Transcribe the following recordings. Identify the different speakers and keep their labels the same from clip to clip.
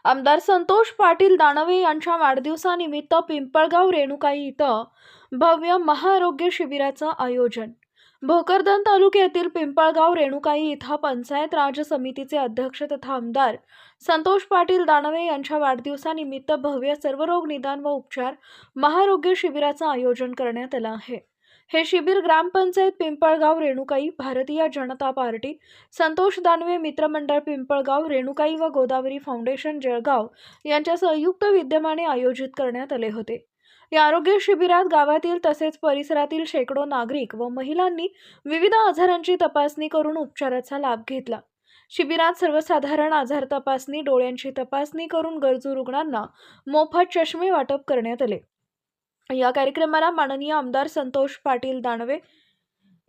Speaker 1: आमदार संतोष पाटील दानवे यांच्या वाढदिवसानिमित्त पिंपळगाव रेणुकाई इथं भव्य महाआरोग्य शिबिराचं आयोजन। भोकरदन तालुक्यातील पिंपळगाव रेणुकाई इथं पंचायत राज समितीचे अध्यक्ष तथा आमदार संतोष पाटील दानवे यांच्या वाढदिवसानिमित्त भव्य सर्वरोग निदान व उपचार महाआरोग्य शिबिराचं आयोजन करण्यात आलं आहे। हे शिबिर ग्रामपंचायत पिंपळगाव रेणुकाई, भारतीय जनता पार्टी, संतोष दानवे मित्रमंडळ पिंपळगाव रेणुकाई व गोदावरी फाउंडेशन जळगाव यांच्या संयुक्त विद्यमाने आयोजित करण्यात आले होते। या आरोग्य शिबिरात गावातील तसेच परिसरातील शेकडो नागरिक व महिलांनी विविध आजारांची तपासणी करून उपचाराचा लाभ घेतला। शिबिरात सर्वसाधारण आजार तपासणी, डोळ्यांची तपासणी करून गरजू रुग्णांना मोफत चष्मे वाटप करण्यात आले। या कार्यक्रमाला माननीय आमदार संतोष पाटील दानवे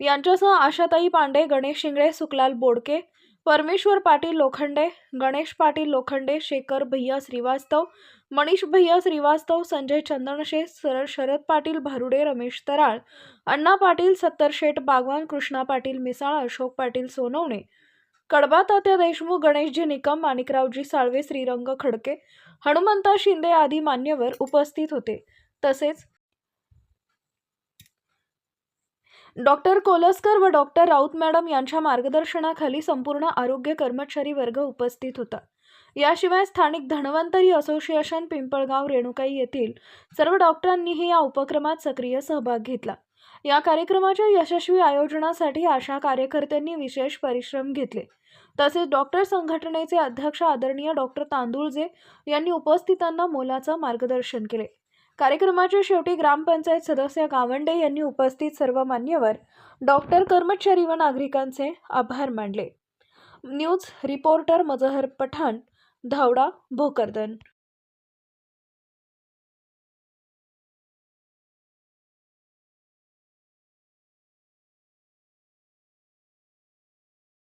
Speaker 1: यांच्यासह आशाताई पांडे, गणेश शिंगळे, सुखलाल बोडके, परमेश्वर पाटील लोखंडे, गणेश पाटील लोखंडे, शेखर भैया श्रीवास्तव, मनीष भैया श्रीवास्तव, संजय चंदनशे, शरद पाटील भारुडे, रमेश तराळ, अण्णा पाटील, सत्तर शेठ बागवान, कृष्णा पाटील मिसाळ, अशोक पाटील सोनवणे, कडबा तात्या देशमुख, गणेशजी निकम, माणिकरावजी साळवे, श्रीरंग खडके, हनुमंता शिंदे आदी मान्यवर उपस्थित होते। तसेच डॉक्टर कोलस्कर व डॉक्टर राऊत मॅडम यांच्या मार्गदर्शनाखाली संपूर्ण आरोग्य कर्मचारी वर्ग उपस्थित होता। याशिवाय स्थानिक धन्वंतरी असोसिएशन पिंपळगाव रेणुकाई येथील सर्व डॉक्टरांनीही या उपक्रमात सक्रिय सहभाग घेतला। या कार्यक्रमाच्या यशस्वी आयोजनासाठी आशा कार्यकर्त्यांनी विशेष परिश्रम घेतले। तसेच डॉक्टर संघटनेचे अध्यक्ष आदरणीय डॉक्टर तांदुळजे यांनी उपस्थितांना मोलाचं मार्गदर्शन केले। कार्यक्रमाच्या शेवटी ग्रामपंचायत सदस्य गावंडे यांनी उपस्थित सर्व मान्यवर डॉक्टर, कर्मचारी व नागरिकांचे आभार मानले। न्यूज रिपोर्टर मजहर पठाण, धावडा, भोकरदन।